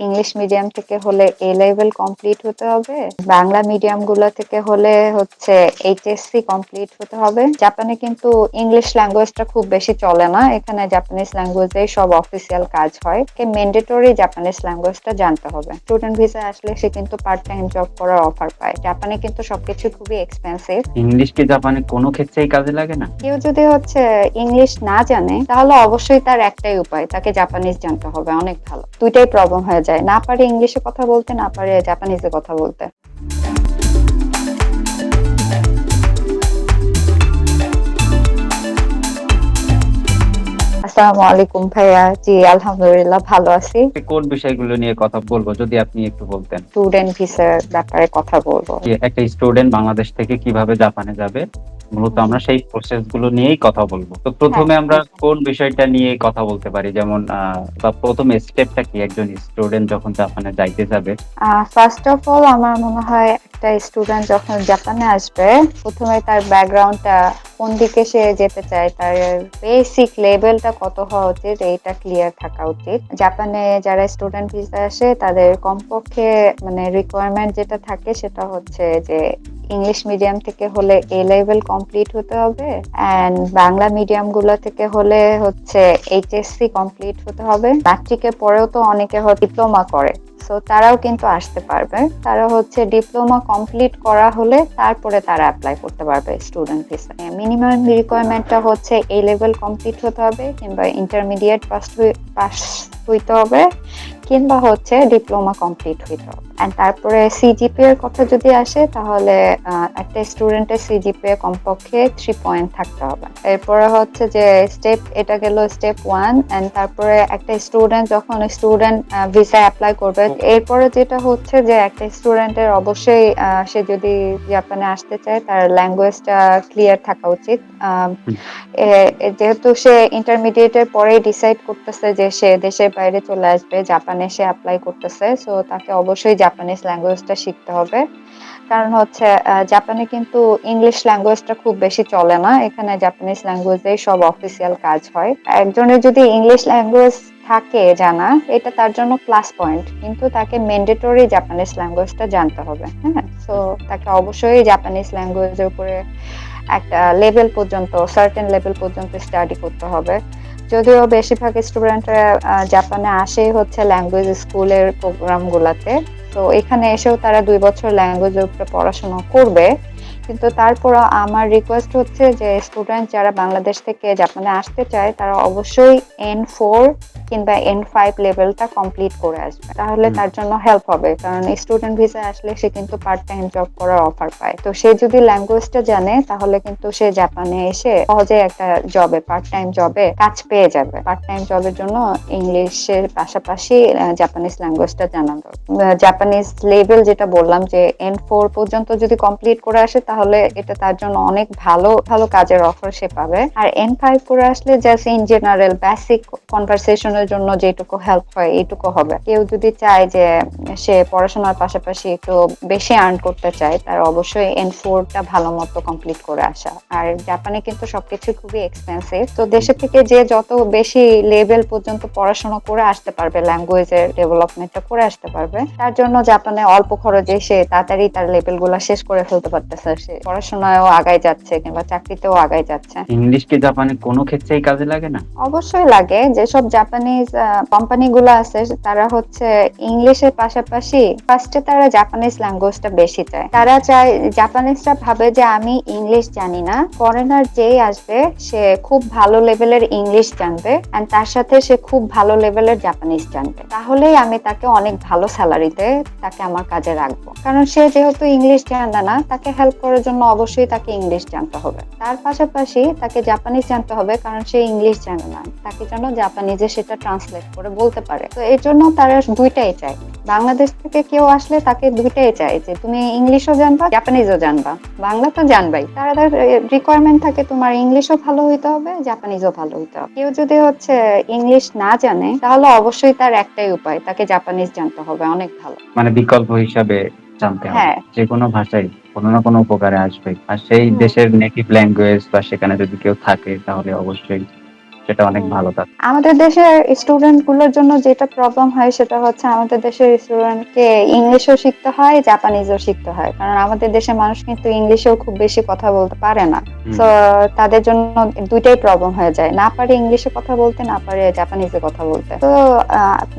English medium থেকে হলে এ level complete হতে হবে, বাংলা মিডিয়াম গুলো থেকে হলে হচ্ছে এইচএসসি কমপ্লিট হতে হবে। জাপানে কিন্তু ইংলিশ ল্যাঙ্গুয়েজটা খুব বেশি চলে না, এখানে জাপানিজ ল্যাঙ্গুয়েজে সব অফিসিয়াল কাজ হয়। ম্যান্ডেটরি জাপানিজ ল্যাঙ্গুয়েজটা জানতে হবে। স্টুডেন্ট ভিসা আসলে সে কিন্তু পার্ট টাইম জব করার অফার পায়। জাপানে কিন্তু সবকিছু খুবই এক্সপেন্সিভ। ইংলিশ কি জাপানে কোনো ক্ষেত্রেই কাজে লাগে না? কেউ যদি হচ্ছে ইংলিশ না জানে তাহলে অবশ্যই তার একটাই উপায়, তাকে জাপানিজ জানতে হবে। অনেক ভালো, দুইটাই প্রবলেম হয়ে যায়, না পারে ইংলিশে কথা বলতে, না পারে জাপানিজে কথা বলতে। আসসালামু আলাইকুম ভাইয়া। জি আলহামদুলিল্লাহ ভালো আছি। কোন বিষয়গুলো নিয়ে কথা বলবো যদি আপনি একটু বলতেন? স্টুডেন্ট ভিসার ব্যাপারে কথা বলবো। যে একটা স্টুডেন্ট বাংলাদেশ থেকে কিভাবে জাপানে যাবে, মূলত আমরা সেই প্রসেস গুলো নিয়েই কথা বলবো। তো হ্যাঁ, প্রথমে আমরা কোন বিষয়টা নিয়ে কথা বলতে পারি, যেমন বা প্রথম স্টেপটা কি একজন স্টুডেন্ট যখন জাপানে যাইতে যাবে? ফার্স্ট অফ অল আমার মনে হয় একটা স্টুডেন্ট যখন জাপানে আসবে, প্রথমে তার ব্যাকগ্রাউন্ডটা কোন দিকে সে যেতে চায়, তার বেসিক লেভেলটা কত হওয়া উচিত, এইটা ক্লিয়ার থাকা উচিত। জাপানে যারা স্টুডেন্ট ভিসা আসে তাদের কমপক্ষে মানে রিকোয়ারমেন্ট যেটা থাকে সেটা হচ্ছে যে ইংলিশ মিডিয়াম থেকে হলে এ লেভেল কমপ্লিট হতে হবে, এন্ড বাংলা মিডিয়াম গুলো থেকে হলে হচ্ছে এইচএসসি কমপ্লিট হতে হবে। ম্যাট্রিকের পরেও তো অনেকে ডিপ্লোমা করে, সো তারাও কিন্তু আসতে পারবে। তারা হচ্ছে ডিপ্লোমা কমপ্লিট করা হলে তারপরে তারা অ্যাপ্লাই করতে পারবে স্টুডেন্ট ভিসা। মিনিমাম রিকোয়ারমেন্টটা হচ্ছে এ লেভেল কমপ্লিট হতে হবে, কিংবা ইন্টারমিডিয়েট পাস হইতে হবে, কিংবা হচ্ছে ডিপ্লোমা কমপ্লিট হইতে হবে। এন্ড তারপরে সিজিপিএ এর কথা যদি আসে তাহলে একটা স্টুডেন্টের সিজিপিএ কমপক্ষে 3 পয়েন্ট থাকতে হবে। এরপরে হচ্ছে যে এটা গেল স্টেপ 1। এন্ড তারপরে একটা স্টুডেন্ট যখন স্টুডেন্ট ভিসা অ্যাপ্লাই করবে, এরপরে যেটা হচ্ছে যে একটা স্টুডেন্টের অবশ্যই সে যদি জাপানে আসতে চায় তার ল্যাঙ্গুয়েজটা ক্লিয়ার থাকা উচিত। যেহেতু সে ইন্টারমিডিয়েটের পরে ডিসাইড করতেছে যে সে দেশের বাইরে চলে আসবে, জাপানে সে অ্যাপ্লাই করতেছে, সো তাকে অবশ্যই জাপানিজ ল্যাঙ্গুয়েজটা শিখতে হবে। কারণ হচ্ছে জাপানে কিন্তু ইংলিশ ল্যাঙ্গুয়েজটা খুব বেশি চলে না, এখানে জাপানিজ ল্যাঙ্গুয়েজে সব অফিসিয়াল কাজ হয়। একজনের যদি ইংলিশ ল্যাঙ্গুয়েজ থাকে জানা, এটা তার জন্য প্লাস পয়েন্ট, কিন্তু তাকে ম্যান্ডেটরি জাপানিজ ল্যাঙ্গুয়েজটা জানতে হবে। হ্যাঁ, সো তাকে অবশ্যই জাপানিজ ল্যাঙ্গুয়েজের উপরে একটা লেভেল পর্যন্ত, সার্টেন লেভেল পর্যন্ত স্টাডি করতে হবে। যদিও বেশিরভাগ স্টুডেন্টরা জাপানে আসেই হচ্ছে ল্যাঙ্গুয়েজ স্কুলের প্রোগ্রাম গুলাতে, তো এখানে এসেও তারা 2 বছর ল্যাঙ্গুয়েজের উপরে পড়াশোনা করবে। কিন্তু তারপর আমার রিকোয়েস্ট হচ্ছে যে স্টুডেন্ট যারা বাংলাদেশ থেকে জাপানে আসতে চায় তারা অবশ্যই N4 কিংবা N5 লেভেলটা কমপ্লিট করে আসবে, তাহলে তার জন্য হেল্প হবে। কারণ স্টুডেন্ট ভিসা আসলে সে কিন্তু পার্ট টাইম জব করার অফার পায়, তো সে যদি ল্যাঙ্গুয়েজটা জানে তাহলে কিন্তু সে জাপানে এসে সহজে একটা জবে, পার্ট টাইম জবে কাজ পেয়ে যাবে। পার্ট টাইম জবের জন্য ইংলিশের পাশাপাশি জাপানিজ ল্যাঙ্গুয়েজটা জানা দরকার। জাপানিজ লেভেল যেটা বললাম যে N4 পর্যন্ত যদি কমপ্লিট করে আসে তাহলে এটা তার জন্য অনেক ভালো ভালো কাজের অফার সে পাবে। আর N5 করে আসলে জাস্ট ইন জেনারেল বেসিক কনভারসেশনের জন্য যেটুকু হেল্প হয় এইটুকু হবে। কেউ যদি চায় যে সে পড়াশোনার পাশাপাশি একটু বেশি আর্ন করতে চায়, তার অবশ্যই N4টা ভালো মতো কমপ্লিট করে আসা। আর জাপানে কিন্তু সবকিছু খুবই এক্সপেন্সিভ, তো দেশে থেকে যে যত বেশি লেভেল পর্যন্ত পড়াশোনা করে আসতে পারবে, ল্যাঙ্গুয়েজের ডেভেলপমেন্টটা করে আসতে পারবে, তার জন্য জাপানে অল্প খরচে সে তাড়াতাড়ি তার লেভেল গুলা শেষ করে ফেলতে পারতেছে, সে পড়াশোনায়ও আগায় যাচ্ছে কিংবা চাকরিতেও আগায় যাচ্ছে। ইংলিশ কি জাপানে কোনো ক্ষেত্রেই কাজে লাগে না? অবশ্যই লাগে। যেসব জাপানিজ কোম্পানি গুলো আছে তারা হচ্ছে ইংলিশের পাশাপাশি ফার্স্টে তারা জাপানিজ ল্যাঙ্গুয়েজটা বেশি চায়। তারা চায়, জাপানিজরা ভাবে যে আমি ইংলিশ জানি না, ফরেনার যেই আসবে সে খুব ভালো লেভেলের ইংলিশ জানবে এন্ড তার সাথে সে খুব ভালো লেভেলের জাপানিজ জানবে, তাহলেই আমি তাকে অনেক ভালো স্যালারিতে তাকে আমার কাজে রাখবো। কারণ সে যেহেতু ইংলিশ জানে না, তাকে হেল্প করার জন্য অবশ্যই তাকে ইংলিশ জানতে হবে। তার পাশাপাশি তাকে জাপানিজ জানতে হবে, কারণ সে ইংলিশ জানে না, তাকে যেন জাপানিজে সেটা ট্রান্সলেট করে বলতে পারে। তো এর জন্য তারা দুইটাই চায়। বাংলাদেশ থেকে কেউ আসলে তাকে দুইটাই চায় যে তুমি ইংলিশও জানবা, জাপানিজও জানবা, বাংলা তো জানবাই। তাদের রিকোয়ারমেন্ট থাকে তোমার ইংলিশও ভালো হইতে হবে, জাপানিজও ভালো হইতে হবে। কেউ যদি হচ্ছে ইংলিশ না জানে তাহলে অবশ্যই তার একটাই উপায়, তাকে জাপানিজ জানতে হবে। অনেক ভালো, মানে বিকল্প হিসাবে জানতে হবে, হ্যাঁ। যে কোনো ভাষাই কোনো না কোনো উপকারে আসবে। আর সেই হুম। দেশের নেটিভ ল্যাঙ্গুয়েজ বা সেখানে যদি কেউ থাকে তাহলে অবশ্যই সেটা অনেক হুম। ভালো থাকে। আমাদের দেশের স্টুডেন্ট গুলোর জন্য যেটা প্রবলেম হয় সেটা হচ্ছে আমাদের দেশের স্টুডেন্টকে ইংলিশও শিখতে হয়, জাপানিজও শিখতে হয়, কারণ আমাদের দেশের মানুষ কিন্তু ইংলিশেও খুব বেশি কথা বলতে পারে না। হুম, তো তাদের জন্য দুইটাই প্রবলেম হয়ে যায়, না পারে ইংলিশে কথা বলতে, না পারে জাপানিজে কথা বলতে। তো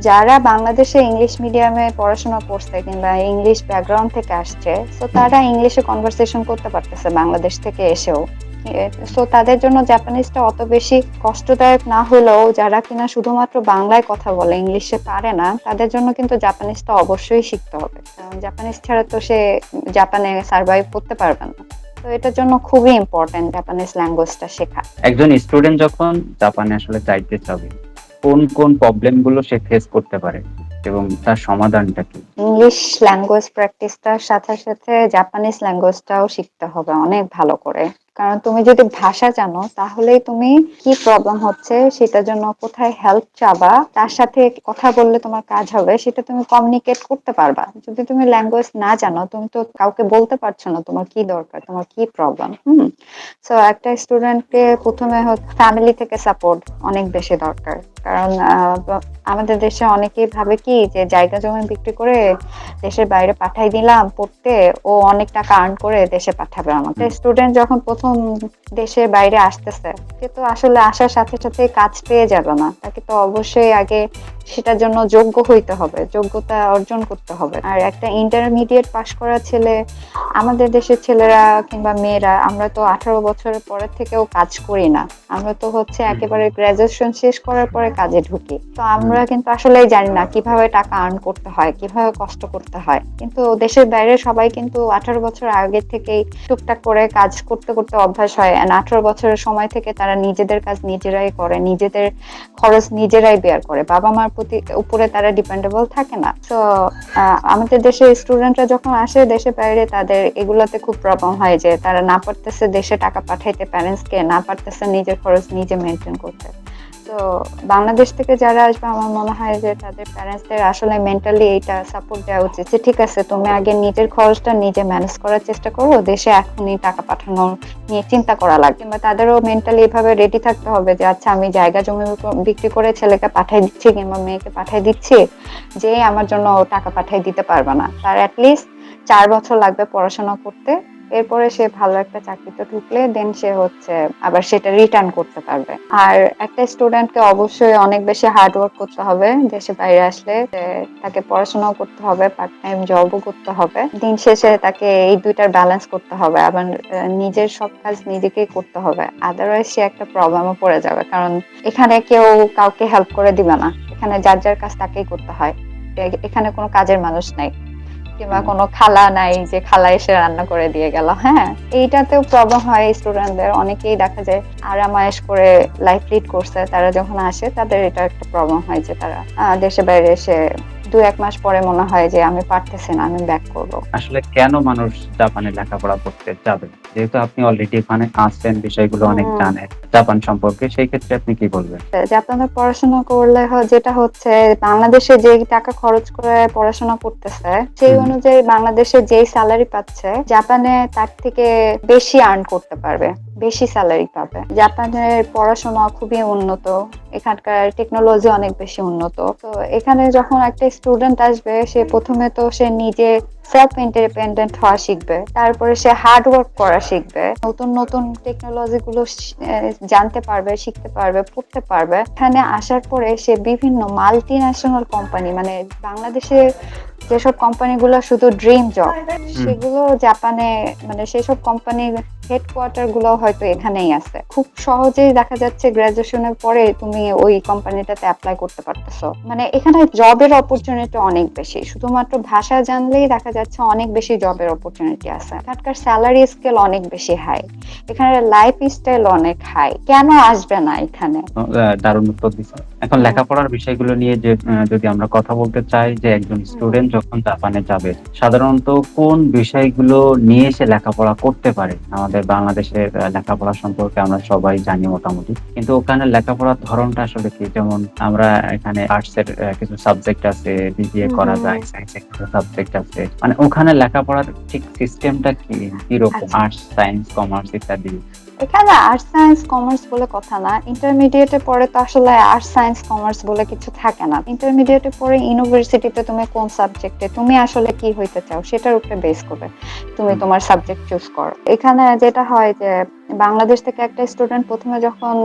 যারা বাংলাদেশে ইংলিশ মিডিয়ামে পড়াশোনা করছে কিংবা ইংলিশ ব্যাকগ্রাউন্ড থেকে আসছে, তো তারা ইংলিশে কনভারসেশন করতে পারতেছে বাংলাদেশ থেকে এসেও। সো তাদের জন্য জাপানিজটা অত বেশি কষ্টদায়ক না হলেও যারা কিনা শুধুমাত্র বাংলায় কথা বলে, ইংলিশে পারে না, তাদের জন্য কিন্তু জাপানিজটা অবশ্যই শিখতে হবে, কারণ জাপানিজ ছাড়া তো সে জাপানে সার্ভাইভ করতে পারবে না। তো এটার জন্য খুবই ইম্পর্টেন্ট জাপানিজ ল্যাঙ্গুয়েজটা শেখা। একজন স্টুডেন্ট যখন জাপানে আসলে যাইতে চাবে, কোন কোন প্রবলেম গুলো সে ফেস করতে পারে এবং তার সমাধানটা কি? ইংলিশ ল্যাঙ্গুয়েজ প্র্যাকটিসটার সাথে সাথে জাপানিজ ল্যাঙ্গুয়েজটাও শিখতে হবে অনেক ভালো করে, কারণ তুমি যদি ভাষা জানো তাহলেই তুমি কি প্রবলেম হচ্ছে সেটার জন্য কোথায় হেল্প চাবা, তার সাথে কথা বললে তোমার কাজ হবে, সেটা তুমি কমিউনিকেট করতে পারবা। যদি তুমি ল্যাঙ্গুয়েজ না জানো, তুমি তো কাউকে বলতে পারছো না তোমার কি দরকার, তোমার কি প্রবলেম। সো একটা স্টুডেন্টকে প্রথমে ফ্যামিলি থেকে সাপোর্ট অনেক বেশি দরকার, কারণ আমাদের দেশে অনেকেই ভাবে কি যে জায়গা জমি বিক্রি করে দেশের বাইরে পাঠাই দিলাম পড়তে, ও অনেক টাকা আর্ন করে দেশে পাঠাবে আমাকে। হুম, স্টুডেন্ট যখন প্রথম দেশের বাইরে আসতেছে, সে তো আসলে আসার সাথে সাথে কাজ পেয়ে যাবে না, তাকে তো অবশ্যই আগে সেটার জন্য যোগ্য হইতে হবে, যোগ্যতা অর্জন করতে হবে। আর একটা ইন্টারমিডিয়েট পাশ করা ছেলে, আমাদের দেশের ছেলেরা কিংবা মেয়েরা, আমরা তো 18 বছরের পরের থেকেও কাজ করি না, আমরা তো হচ্ছে হুম, একেবারে গ্রাজুয়েশন শেষ করার পরে কাজে ঢুকি। তো হুম, আমরা কিন্তু আসলেই জানি না কিভাবে টাকা আর্ন করতে হয়, কিভাবে কষ্ট করতে হয়। কিন্তু দেশের বাইরে সবাই কিন্তু 18 বছর আগে থেকেই টুকটাক করে কাজ করতে করতে অভ্যাস হয়, 18 বছরের সময় থেকে তারা নিজেদের কাজ নিজেরাই করে, নিজেদের খরচ নিজেরাই বেয়ার করে, বাবা মার উপরে তারা ডিপেন্ডেবল থাকে না। তো আমাদের দেশের স্টুডেন্টরা যখন আসে দেশের বাইরে, তাদের এগুলোতে খুব প্রবলেম হয় যে তারা না পারতেছে দেশে টাকা পাঠাইতে প্যারেন্টসকে, না পারতেছে নিজের খরচ নিজে মেনটেন করতে। তো বাংলাদেশ থেকে যারা আসবে, আমার মনে হয় যে তাদের প্যারেন্টসদের আসলে মেন্টালি এইটা সাপোর্ট দেওয়া উচিত যে ঠিক আছে, তুমি আগে নিজের খরচটা নিজে ম্যানেজ করার চেষ্টা করো, দেশে এখনই টাকা পাঠানো নিয়ে চিন্তা করা লাগবে। কিংবা তাদেরও মেন্টালি এভাবে রেডি থাকতে হবে যে আচ্ছা, আমি জায়গা জমি বিক্রি করে ছেলেকে পাঠাই দিচ্ছি কিংবা মেয়েকে পাঠাই দিচ্ছি, যে আমার জন্য টাকা পাঠাই দিতে পারবে না, তার অ্যাটলিস্ট 4 বছর লাগবে পড়াশোনা করতে, এরপরে সে ভালো একটা চাকরিতে ঢুকলে দেন সে হচ্ছে আবার সেটা রিটার্ন করতে পারবে। আর একটা স্টুডেন্টকে অবশ্যই অনেক বেশি হার্ড ওয়ার্ক করতে হবে দেশে বাইরে আসলে, তাকে পড়াশোনাও করতে হবে, পার্ট টাইম জবও করতে হবে, দিন শেষে তাকে এই দুইটার ব্যালেন্স করতে হবে, আবার নিজের সব কাজ নিজেকেই করতে হবে, আদারওয়াইজ সে একটা প্রবলেমে পড়ে যাবে, কারণ এখানে কেউ কাউকে হেল্প করে দিবে না, এখানে যার যার কাজ তাকেই করতে হয়, এখানে কোনো কাজের মানুষ নাই, কিংবা হুম। কোনো খালা নাই যে খালা এসে রান্না করে দিয়ে গেল। হ্যাঁ, এইটাতেও প্রবলেম হয় স্টুডেন্টদের, অনেকেই দেখা যায় আরামায়েশ করে লাইফ লিড করছে, তারা যখন আসে তাদের এটা একটা প্রবলেম হয় যে তারা দেশে বাইরে এসে 2-1 মাস পরে মনে হয় যে আমি পারতেছি না, আমি ব্যাক করবো। আসলে কেন মানুষ জাপানে লেখাপড়া করতে যাবে? যেহেতু আপনি অলরেডি ওখানে আছেন, বিষয়গুলো অনেক উম জানেন জাপান সম্পর্কে, সেই ক্ষেত্রে আপনি কি বলবেন? যে আপনাদের পড়াশোনা করলে যেটা হচ্ছে, বাংলাদেশে যে টাকা খরচ করে পড়াশোনা করতেছে সেই হুম, অনুযায়ী বাংলাদেশে যেই স্যালারি পাচ্ছে, জাপানে তার থেকে বেশি আর্ন করতে পারবে, বেশি স্যালারি পাবে। জাপানের পড়াশোনা খুবই উন্নত, এখানকার টেকনোলজি অনেক বেশি উন্নত। তো এখানে যখন একটা স্টুডেন্ট আসবে, সে প্রথমে তো সে নিজে সেলফ ইন্ডিপেন্ডেন্ট হওয়া শিখবে, তারপরে সে হার্ড ওয়ার্ক করা শিখবে, নতুন নতুন টেকনোলজি গুলো জানতে পারবে, শিখতে পারবে, পড়তে পারবে। এখানে আসার পরে সে বিভিন্ন মাল্টি ন্যাশনাল কোম্পানি, মানে বাংলাদেশে যেসব কোম্পানিগুলো শুধু ড্রিম জব, হুম। সেগুলো জাপানে, মানে সেসব কোম্পানির হেডকোয়ার্টার গুলো হয়তো এখানেই আছে। খুব সহজেই দেখা যাচ্ছে গ্রাজুয়েশনের পরে তুমি ওই কোম্পানিটাতে অ্যাপ্লাই করতে পারতেছো। মানে এখানে জবের অপরচুনিটি অনেক বেশি, শুধুমাত্র ভাষা জানলেই দেখা যাচ্ছে অনেক বেশি জবের অপরচুনিটি আছে। এখানকার স্যালারি স্কেল অনেক বেশি হাই, এখানে লাইফ স্টাইল অনেক হাই, কেন আসবে না এখানে। দারুণ উত্তর দিছেন। এখন হুম, লেখাপড়ার বিষয়গুলো নিয়ে যে যদি আমরা কথা বলতে চাই যে একজন হুম, স্টুডেন্ট যখন জাপানে যাবে, সাধারণত কোন বিষয়গুলো নিয়ে সে লেখাপড়া করতে পারে? আমাদের বাংলাদেশের লেখাপড়া সম্পর্কে আমরা সবাই জানি মোটামুটি। কিন্তু ওখানে লেখাপড়ার ধরনটা আসলে কি? যেমন আমরা এখানে আর্টস এর কিছু সাবজেক্ট আছে, বিবিএ হুম, করা হুম। যায়, সায়েন্স এর কিছু সাবজেক্ট আছে। মানে ওখানে লেখাপড়ার ঠিক সিস্টেমটা কি? কিরকম? আচ্ছা, আর্টস, সায়েন্স, কমার্স ইত্যাদি? এখানে আর্টস সায়েন্স কমার্স বলে কথা না, ইন্টারমিডিয়েটে পরে তো আসলে আর্টস সায়েন্স কমার্স বলে কিছু থাকে না। ইন্টারমিডিয়েটে পরে ইউনিভার্সিটিতে তুমি কোন সাবজেক্টে তুমি আসলে কি হইতে চাও সেটার উপরে বেস করে তুমি হুম, তোমার সাবজেক্ট চুজ করো। এখানে যেটা হয় যে বাংলাদেশ থেকে একটা স্টুডেন্ট প্রথমে যখন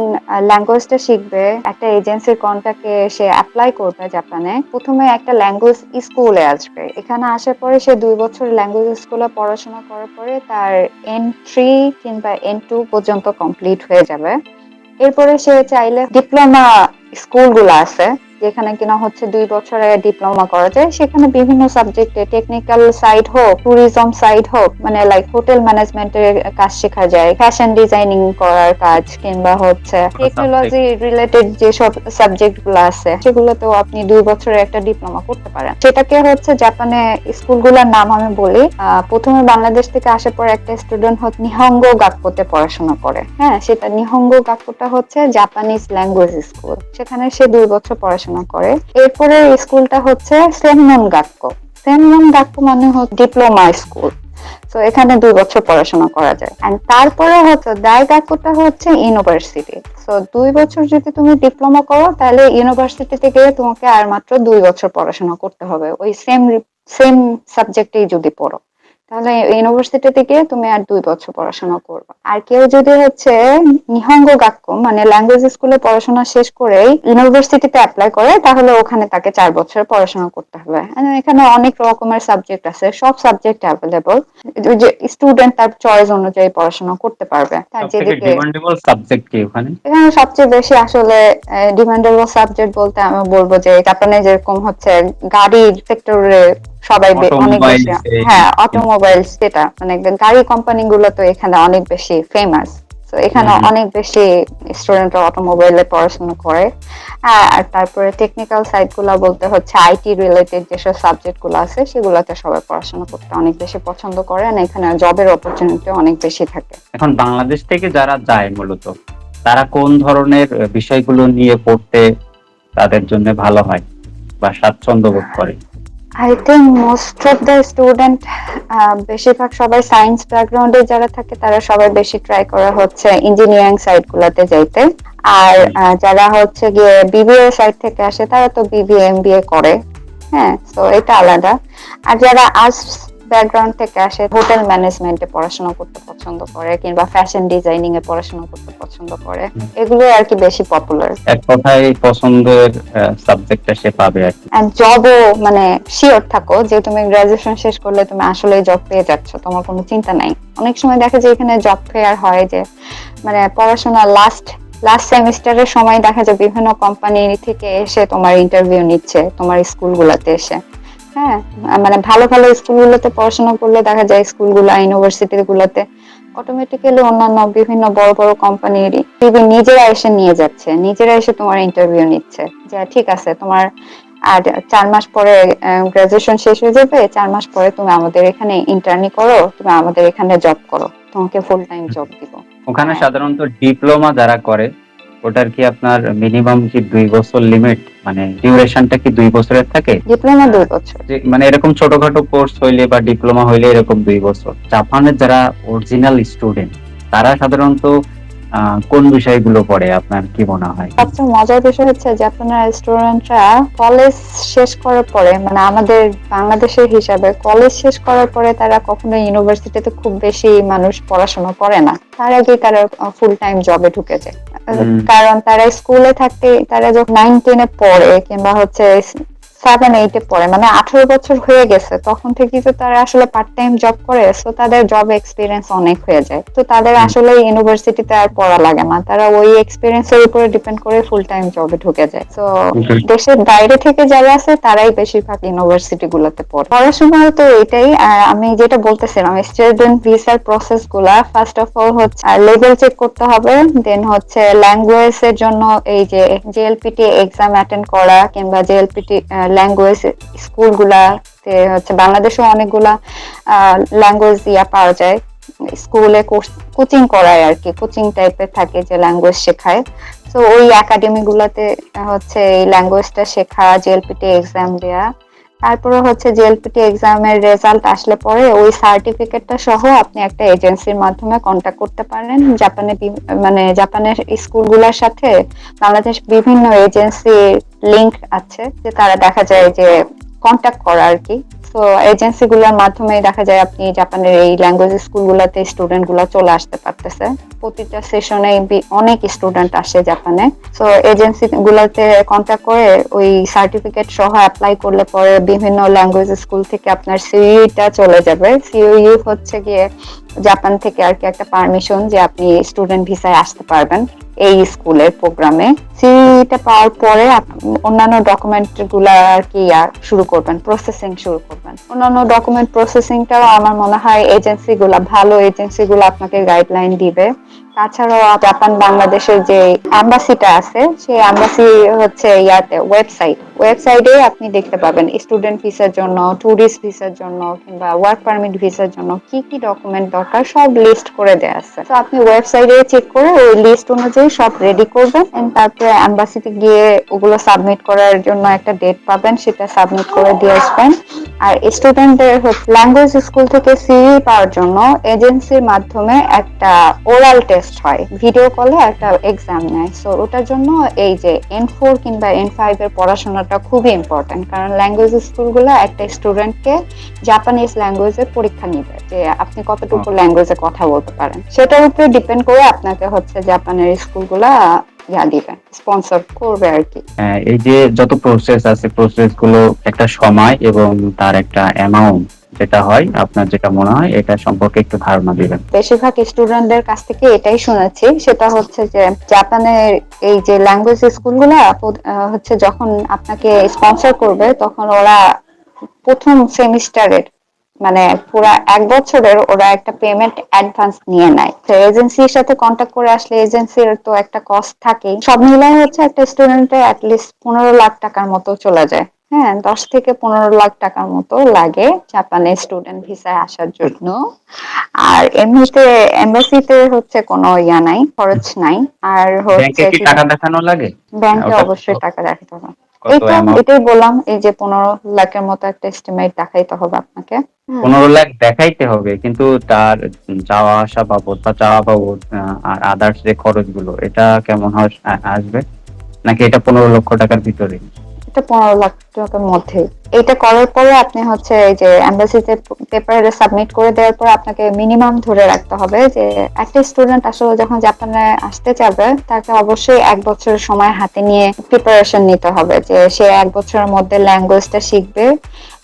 ল্যাঙ্গুয়েজটা শিখবে, একটা এজেন্সির কন্টাক্টে সে অ্যাপ্লাই করবে জাপানে, প্রথমে একটা ল্যাঙ্গুয়েজ স্কুলে আসবে। এখানে আসার পরে সে 2 বছর ল্যাঙ্গুয়েজ স্কুলে পড়াশোনা করার পরে তার N3 কিংবা N2 পর্যন্ত কমপ্লিট হয়ে যাবে। এরপরে সে চাইলে ডিপ্লোমা স্কুলগুলো আছে যেখানে কিনা হচ্ছে 2 বছরে ডিপ্লোমা করা যায়, সেখানে বিভিন্ন সাবজেক্টে টেকনিক্যাল সাইড হোক, ট্যুরিজম সাইড হোক, মানে লাইক হোটেল ম্যানেজমেন্টের কাজ শেখা যায়, ফ্যাশন ডিজাইনিং করার কাজ, কিংবা হচ্ছে টেকনোলজি রিলেটেড যেসব সাবজেক্ট গুলো আছে সেগুলোতেও আপনি 2 বছরের একটা ডিপ্লোমা করতে পারেন। সেটাকে হচ্ছে জাপানে স্কুলগুলোর নাম আমি বলি। প্রথমে বাংলাদেশ থেকে আসার পর একটা স্টুডেন্ট হচ্ছে নিহঙ্গো গাক্কোতে পড়াশোনা করে। হ্যাঁ, সেটা নিহঙ্গো গাক্কোটা হচ্ছে জাপানিজ ল্যাঙ্গুয়েজ স্কুল, সেখানে সে 2 বছর পড়াশোনা করে। এরপরে স্কুলটা হচ্ছে সেনমন গাক্কো। সেনমন গাক্কো মানে হচ্ছে ডিপ্লোমা স্কুল। তো এখানে 2 বছর পড়াশোনা করা যায়। এন্ড তারপরে হচ্ছে দাইগাকুটা হচ্ছে ইউনিভার্সিটি। তো 2 বছর যদি তুমি ডিপ্লোমা করো তাহলে ইউনিভার্সিটিতে গিয়ে তোমাকে আর মাত্র 2 বছর পড়াশোনা করতে হবে, ওই সেম সেম সাবজেক্টেই যদি পড়ো। তাহলে ইউনিভার্সিটিতে গিয়ে তুমি আর 2 বছর পড়াশোনা করবে। আর কেউ যদি হচ্ছে নিহঙ্গ গাক্কো মানে ল্যাঙ্গুয়েজ স্কুলে পড়াশোনা শেষ করে ইউনিভার্সিটিতে অ্যাপ্লাই করে, তাহলে ওখানে তাকে 4 বছর পড়াশোনা করতে হবে। And এখানে অনেক রকমের সাবজেক্ট আছে, সব সাবজেক্ট অ্যাভেলেবল। যে স্টুডেন্ট তার চয়েস অনুযায়ী পড়াশোনা করতে পারবে, তার সব থেকে যেদিকে। ডিমান্ডেবল সাবজেক্ট কি ওখানে? এখানে সবচেয়ে বেশি আসলে ডিমান্ডেবল সাবজেক্ট বলতে আমি বলবো যে জাপানে যেরকম হচ্ছে গাড়ির সেক্টরে সবাই অনেক বেশি। অটোমোবাইলস হ্যাঁ, অটোমোবাইলস, যেটা মানে গাড়ি কোম্পানি গুলো তো এখানে অনেক বেশি ফেমাস। তো এখানে অনেক বেশি স্টুডেন্টরা অটোমোবাইলে পড়াশোনা করে। আর তারপরে টেকনিক্যাল সাইড গুলা বলতে হচ্ছে আইটি রিলেটেড যেসব সাবজেক্ট গুলো আছে সেগুলোতে সবাই পড়াশোনা করতে অনেক বেশি পছন্দ করে, আর এখানে জবের অপরচুনিটি অনেক বেশি থাকে। এখন বাংলাদেশ থেকে যারা যায় মূলত তারা কোন ধরনের বিষয়গুলো নিয়ে পড়তে তাদের জন্য ভালো হয় বা স্বাচ্ছন্দ্য বোধ করে? I think most of the student, বেশিরভাগ সবাই সায়েন্স ব্যাকগ্রাউন্ডে যারা থাকে তারা সবাই বেশি ট্রাই করা হচ্ছে ইঞ্জিনিয়ারিং সাইড গুলাতে যাইতে। আর যারা হচ্ছে গিয়ে বিবিএ সাইড থেকে আসে তারা তো বিবিএ এমবিএ করে। হ্যাঁ, তো এটা আলাদা। আর যারা আর্টস ব্যাকগ্রাউন্ড থেকে আসে হোটেল ম্যানেজমেন্টে পড়াশোনা করতে পছন্দ করে কিংবা ফ্যাশন ডিজাইনিং এ পড়াশোনা করতে পছন্দ করে, এগুলো আর কি বেশি পপুলার। এক কথায় পছন্দের সাবজেক্টটা সে পাবে আর কি। এন্ড জবও মানে শিওর থাকো যে তুমি গ্রাজুয়েশন শেষ করলে তুমি আসলে জব পেয়ে যাচ্ছ, তোমার কোনো চিন্তা নাই। অনেক সময় দেখা যায় এখানে জব ফেয়ার হয় যে মানে পড়াশোনা লাস্ট লাস্ট সেমিস্টারের সময় দেখা যায় বিভিন্ন কোম্পানি থেকে এসে তোমার ইন্টারভিউ নিচ্ছে তোমার স্কুলগুলোতে এসে। হ্যাঁ, মানে ভালো ভালো স্কুলগুলোতে পড়াশোনা করলে দেখা যায় স্কুলগুলো ইউনিভার্সিটি গুলোতে অটোমেটিক্যালি অন্যান্য বিভিন্ন বড় বড় কোম্পানির নিজেরা এসে নিয়ে যাচ্ছে, নিজেরা এসে তোমার ইন্টারভিউ নিচ্ছে যে ঠিক আছে তোমার আর 4 মাস পরে গ্রাজুয়েশন শেষ হয়ে যাবে, 4 মাস পরে তুমি আমাদের এখানে ইন্টার্নি করো, তুমি আমাদের এখানে জব করো, তোমাকে ফুল টাইম জব দিব। ওখানে হ্যাঁ, সাধারণত ডিপ্লোমা যারা করে ওটার কি আপনার মিনিমাম কি 2 বছর লিমিট, মানে ডিউরেশনটা কি 2 বছরের থাকে? ডিপ্লোমা 2 বছর। যে মানে এরকম ছোটখাটো কোর্স হইলে বা ডিপ্লোমা হইলে এরকম 2 বছর। জাপানের যারা অরিজিনাল স্টুডেন্ট তারা সাধারণত কোন বিষয়গুলো পড়ে আপনার কি মনে হয়? সবচেয়ে মজার বিষয় হচ্ছে জাপানের স্টুডেন্টরা কলেজ শেষ করার পরে, মানে আমাদের বাংলাদেশের হিসাবে কলেজ শেষ করার পরে তারা কখনো ইউনিভার্সিটিতে খুব বেশি মানুষ পড়াশোনা করে না, তার আগে তারা ফুল টাইম জবে ঢুকে যায়। কারণ তারা স্কুলে থাকতে, তারা যখন 9-10-এ পড়ে কিংবা হচ্ছে 7-8-এ পড়ে, মানে 18 বছর হয়ে গেছে, তখন থেকে তো তারা আসলে পার্ট টাইম জব করে, তো তাদের জব এক্সপিরিয়েন্স অনেক হয়ে যায়। তো তাদের আসলে ইউনিভার্সিটিতে আর পড়া লাগে না, তারা ওই এক্সপিরিয়েন্স এর উপরে ডিপেন্ড করে ফুল টাইম জবে ঢুকে যায়। তো দেশের বাইরে থেকে যারা আছে তারাই বেশিরভাগ ইউনিভার্সিটি গুলোতে পড়ে। পড়াশোনা তো এটাই। আর আমি যেটা বলতেছিলাম স্টুডেন্ট ভিসার প্রসেস গুলা ফার্স্ট অফ অল হচ্ছে লেভেল চেক করতে হবে, দেন হচ্ছে ল্যাঙ্গুয়েজ এর জন্য এই যে জেএলপিটি এক্সাম অ্যাটেন্ড করা কিংবা জেএলপিটি ল্যাঙ্গুয়েজ স্কুলগুলাতে হচ্ছে বাংলাদেশে অনেকগুলা ল্যাঙ্গুয়েজ পাওয়া যায়, স্কুলে কোচিং করায় আর কি, কোচিং টাইপের থাকে যে ল্যাঙ্গুয়েজ শেখায়। তো ওই একাডেমি গুলাতে হচ্ছে এই ল্যাঙ্গুয়েজটা শেখা, জেএলপিটি এক্সাম দেয়া। তারপরে হচ্ছে জিএলপিটি এক্সামের রেজাল্ট আসলে পরে ওই সার্টিফিকেটটা সহ আপনি একটা এজেন্সির মাধ্যমে কন্ট্যাক্ট করতে পারেন। মানে জাপানের স্কুলগুলোর সাথে বাংলাদেশ বিভিন্ন এজেন্সি লিংক আছে, যে তারা দেখা যায় যে কন্ট্যাক্ট করা আর কি। তো এজেন্সি গুলোর মাধ্যমে দেখা যায় আপনি জাপানের এই ল্যাঙ্গুয়েজ স্কুলগুলোতে স্টুডেন্ট গুলা চলে আসতে পারতেছে। প্রতিটা সেশনে অনেক স্টুডেন্ট আসে জাপানে। তো এজেন্সি গুলাতে কন্ট্যাক্ট করে ওই সার্টিফিকেট সহ অ্যাপ্লাই করলে পরে বিভিন্ন ল্যাঙ্গুয়েজ স্কুল থেকে আপনার সিইউটা চলে যাবে। সিইউ হচ্ছে গিয়ে জাপান থেকে আর কি একটা পারমিশন যে আপনি স্টুডেন্ট ভিসায় আসতে পারবেন এই স্কুলের প্রোগ্রামে। সিইটা পাওয়ার পরে অন্যান্য ডকুমেন্ট গুলা আর কি শুরু করবেন, প্রসেসিং শুরু করবেন। অন্যান্য ডকুমেন্ট প্রসেসিংটাও আমার মনে হয় এজেন্সি গুলা, ভালো এজেন্সি গুলা আপনাকে গাইডলাইন দিবে। তাছাড়াও জাপান বাংলাদেশের যে অ্যাম্বাসিটা আছে, সেই অ্যাম্বাসি হচ্ছে ওয়েবসাইটে আপনি দেখতে পাবেন স্টুডেন্ট ভিসার জন্য, ট্যুরিস্ট ভিসার জন্য কিংবা ওয়ার্ক পারমিট ভিসার জন্য কি কি ডকুমেন্ট দরকার সব লিস্ট করে দেয়া আছে। তো আপনি ওয়েবসাইটে চেক করে ওই লিস্ট অনুযায়ী সব রেডি করবেন, তারপরে অ্যাম্বাসিতে গিয়ে ওগুলো সাবমিট করার জন্য একটা ডেট পাবেন, সেটা সাবমিট করে দিয়ে আসবেন। আর স্টুডেন্টদের ল্যাঙ্গুয়েজ স্কুল থেকে সিই পাওয়ার জন্য এজেন্সির মাধ্যমে একটা ওরাল টেস্ট হয়, ভিডিও কলে একটা এক্সাম নেয়। সো ওটার জন্য এই যে N4 কিংবা N5 এর পড়াশোনাটা খুবই ইম্পর্টেন্ট, কারণ ল্যাঙ্গুয়েজ স্কুলগুলো একটা স্টুডেন্টকে জাপানিজ ল্যাঙ্গুয়েজে পরীক্ষা নিবে যে আপনি কতটুকু ল্যাঙ্গুয়েজে কথা বলতে পারেন। সেটার উপরে ডিপেন্ড করে আপনাকে হচ্ছে জাপানের স্কুলগুলা দিবে, স্পন্সর করবে আর কি। এই যে যত প্রসেস আছে, প্রসেস গুলো একটা সময় এবং তার একটা অ্যামাউন্ট যেটা হয়, আপনার যেটা মনে হয় এটা সম্পর্কে একটু ধারণা দিবেন। বেশিরভাগ স্টুডেন্টদের কাছ থেকে এটাই শুনেছি, সেটা হচ্ছে যে জাপানের এই যে ল্যাঙ্গুয়েজ স্কুলগুলা হচ্ছে যখন আপনাকে স্পন্সর করবে তখন ওরা প্রথম সেমিস্টারের মানে পুরো 1 বছরের ওরা একটা পেমেন্ট অ্যাডভান্স নিয়ে নেয়। তো এজেন্সির সাথে কন্ট্যাক্ট করে আসলে এজেন্সির তো একটা কস্ট থাকেই, সব মিলাই হচ্ছে একটা স্টুডেন্টের অ্যাটলিস্ট 15 লাখ টাকার মতো চলে যায়। হ্যাঁ, 10 থেকে 15 লাখ টাকার মতো লাগে জাপানে স্টুডেন্ট ভিসায় আসার জন্য। আর এমনিতে এমবাসিতে হচ্ছে কোনো নাই, খরচ নাই। আর ব্যাংকে হচ্ছে কি টাকা দেখানো লাগে? ব্যাংকে ওটা অবশ্যই টাকা দেখাতে হবে। এই কত তো অ্যামাউন্ট? এটাই বললাম, এই যে 15 লাখের মতো একটা এস্টিমেট দেখাইতে হবে আপনাকে। 15 লাখ দেখাইতে হবে, কিন্তু তার যাওয়া আসা বাবদ বা চাওয়া বাবদ আর আদার্স যে খরচগুলো, এটা কেমন আসবে? নাকি এটা 15 লক্ষ টাকার ভিতরে? এটা 15 লাখ টাকার মধ্যে। এটা করার পরে আপনি হচ্ছে এই যে এমবাসিতে পেপার সাবমিট করে দেওয়ার পর আপনাকে মিনিমাম ধরে রাখতে হবে যে একটা স্টুডেন্ট আসলে যখন জাপানে আসতে যাবে তাকে অবশ্যই 1 বছরের সময় হাতে নিয়ে প্রিপারেশন নিতে হবে, যে সে 1 বছরের মধ্যে ল্যাঙ্গুয়েজটা শিখবে,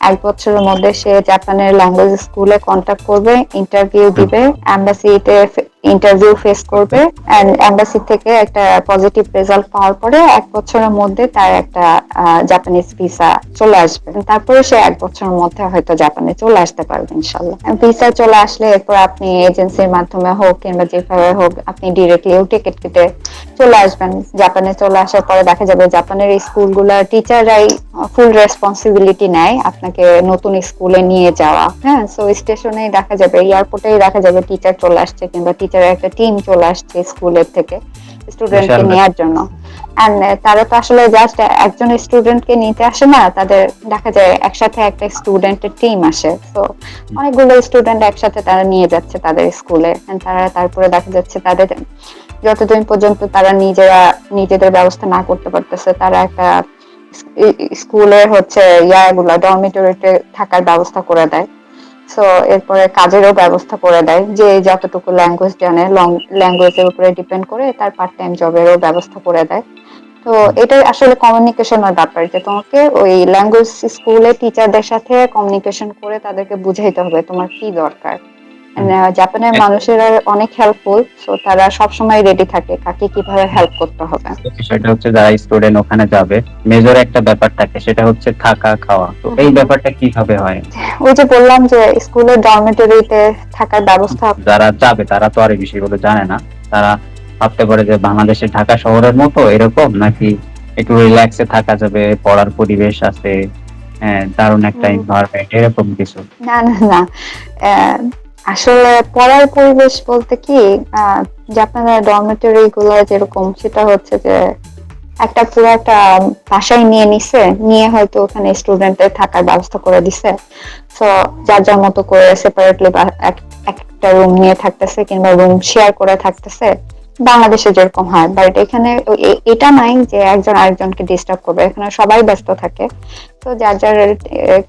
1 বছরের মধ্যে সে জাপানের ল্যাঙ্গুয়েজ স্কুলে কন্ট্যাক্ট করবে, ইন্টারভিউ দিবে, এমবাসিতে ইন্টারভিউ ফেস করবে, এন্ড এমবাসি থেকে একটা পজিটিভ রেজাল্ট পাওয়ার পরে 1 বছরের মধ্যে তার একটা জাপানিজ ভিসা চলে আসবে। তারপরে সে 1 বছরের মধ্যে হয়তো জাপানে চলে আসতে পারবে ইনশাল্লাহ। ভিসা চলে আসলে এরপর আপনি এজেন্সির মাধ্যমে হোক কিংবা যেভাবে হোক আপনি ডিরেক্টলিও টিকিট কেটে চলে আসবেন। জাপানে চলে আসার পরে দেখা যাবে জাপানের স্কুলগুলোর টিচাররাই ফুল রেসপন্সিবিলিটি নেয় আপনাকে নতুন স্কুলে নিয়ে যাওয়া। হ্যাঁ, সো স্টেশনেই দেখা যাবে, এয়ারপোর্টেই দেখা যাবে টিচার চলে আসছে কিংবা টিচারের একটা টিম চলে আসছে স্কুলের থেকে স্টুডেন্টকে নেওয়ার জন্য। এন্ড তারা তো আসলে জাস্ট একজন স্টুডেন্টকে নিতে আসে না, তাদের দেখা যায় একসাথে একটা স্টুডেন্টের টিম আসে। তো অনেকগুলো স্টুডেন্ট একসাথে তারা নিয়ে যাচ্ছে তাদের স্কুলে, তারা তারপরে দেখা যাচ্ছে তাদের যতদিন পর্যন্ত তারা নিজেদের ব্যবস্থা না করতে পারতেছে, তারা একটা স্কুলের হচ্ছে ডরমিটরিতে থাকার ব্যবস্থা করে দেয়। সো এরপরে কাজেরও ব্যবস্থা করে দেয়, যে যতটুকু ল্যাঙ্গুয়েজ জানে ল্যাঙ্গুয়েজের উপরে ডিপেন্ড করে তার পার্ট টাইম জবেরও ব্যবস্থা করে দেয়। তো এটাই আসলে কমিউনিকেশনের ব্যাপার, যে তোমাকে ওই ল্যাঙ্গুয়েজ স্কুলে টিচারদের সাথে কমিউনিকেশন করে তাদেরকে বুঝাইতে হবে তোমার কি দরকার। জাপানের মানুষেরা অনেক হেল্পফুল, সো তারা সবসময় রেডি থাকে কাকে কিভাবে হেল্প করতে হবে। সেটা হচ্ছে যারা স্টুডেন্ট ওখানে যাবে, মেজর একটা ব্যাপার থাকে, সেটা হচ্ছে থাকা খাওয়া। তো এই ব্যাপারটা কিভাবে হয়? ওই যে বললাম যে স্কুলের ডরমিটরিতে থাকার ব্যবস্থা। যারা যাবে তারা তো আর এই বিষয়গুলো জানে না, তারা ভাবতে পারে যে বাংলাদেশের ঢাকা শহরের মতো এরকম, নাকি একটু রিল্যাক্সে থাকা যাবে, পড়ার পরিবেশ আছে, হ্যাঁ দারুণ একটা এনভায়রনমেন্ট, এরকম কিছু? না না না, আসলে পড়ার পরিবেশ বলতে কি, জাপানের ডরমিটরি গুলো যেরকম, সেটা হচ্ছে যে একটা পুরো একটা বাসায় নিয়ে নিছে, নিয়ে হয়তো ওখানে স্টুডেন্টদের থাকার ব্যবস্থা করে দিছে। সো যার যার মতো করে সেপারেটলি একটা রুম নিয়ে থাকতেছে কিংবা রুম শেয়ার করে থাকতেছে, বাংলাদেশে যেরকম হয়। বাট এখানে এটা নাই যে একজন আরেকজনকে ডিস্টার্ব করবে, এখানে সবাই ব্যস্ত থাকে। তো যার যার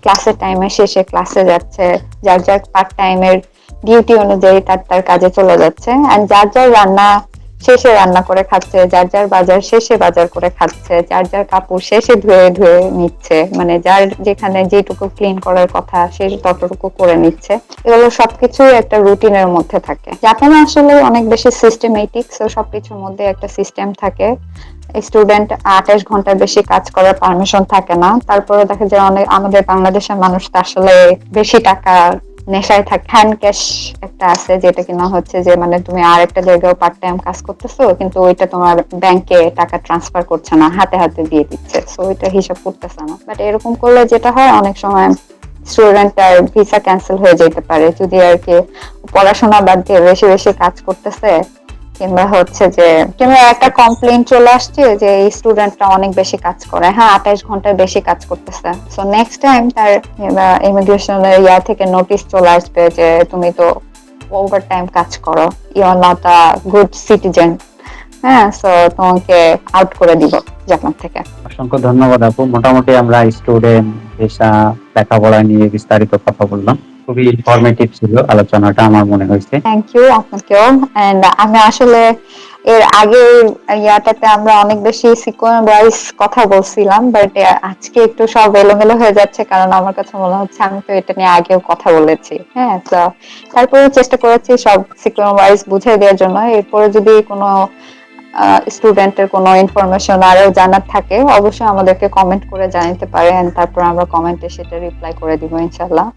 ক্লাসের টাইমে শেষে ক্লাসে যাচ্ছে, যার যার পার্ট টাইমের ডিউটি অনুযায়ী তার তার কাজে চলে যাচ্ছে, আর যার যার রান্না শেষে রান্না করে খাচ্ছে, যার যার বাজার শেষে বাজার করে খাচ্ছে, যার যার কাপড় শেষে ধুয়ে ধুয়ে নিচ্ছে, মানে যার যেখানে যেটুকু ক্লিন করার কথা সে ততটুকু করে নিচ্ছে। এগুলো সবকিছু একটা রুটিনের মধ্যে থাকে। জাপানে আসলে অনেক বেশি সিস্টেমেটিক, সো সবকিছুর মধ্যে একটা সিস্টেম থাকে। স্টুডেন্ট 28 ঘন্টার বেশি কাজ করার পারমিশন থাকে না। তারপরে দেখা যায় অনেক আমাদের বাংলাদেশের মানুষ তো আসলে বেশি টাকা নেশায় থাকে। হ্যান্ড ক্যাশ একটা আছে, যেটা কিনা হচ্ছে যে মানে তুমি আর একটা জায়গায় পার্ট টাইম কাজ করতেছো, কিন্তু ওইটা তোমার ব্যাংকে টাকা ট্রান্সফার করছে না, হাতে হাতে দিয়ে দিচ্ছে, সো ওইটা হিসাব করতেছে না। বাট এরকম করলে যেটা হয়, অনেক সময় স্টুডেন্টের ভিসা ক্যান্সেল হয়ে যেতে পারে, যদি আর কি পড়াশোনা বাদ দিয়ে বেশি বেশি কাজ করতেছে, কিংবা হচ্ছে যে কিংবা একটা কমপ্লেইন চলে আসছে যে এই স্টুডেন্টটা অনেক বেশি কাজ করে, হ্যাঁ 28 ঘন্টার বেশি কাজ করতেছে। সো নেক্সট টাইম তার ইমিগ্রেশনের থেকে নোটিশ চলে আসবে যে তুমি তো ওভার টাইম কাজ করো, you are not a good citizen. হ্যাঁ, সো তোমাকে আউট করে দিব জাপান থেকে। অসংখ্য ধন্যবাদ আপু। মোটামুটি আমরা স্টুডেন্ট, পেশা, লেখাপড়া নিয়ে বিস্তারিত কথা বললাম। খুবই ইনফরমেটিভ ছিল আলোচনাটা আমার মনে হয়েছে। থ্যাংক ইউ আপনাকেও। এন্ড আমি আসলে এর আগে ইয়াটাতে আমরা অনেক বেশি সিকোয়েন্স ওয়াইজ কথা বলছিলাম, বাট আজকে একটু সব এলোমেলো হয়ে যাচ্ছে, কারণ আমার কাছে মনে হচ্ছে আমি তো এটা নিয়ে আগেও কথা বলেছি। হ্যাঁ, তো তারপরে চেষ্টা করেছি সব সিকোয়েন্স ওয়াইজ বুঝিয়ে দেওয়ার জন্য। এরপরে যদি কোনো স্টুডেন্টের কোনো ইনফরমেশন আরো জানার থাকে, অবশ্যই আমাদেরকে কমেন্ট করে জানাতে পারে, তারপর আমরা কমেন্টে সেটা রিপ্লাই করে দিব ইনশাল্লাহ।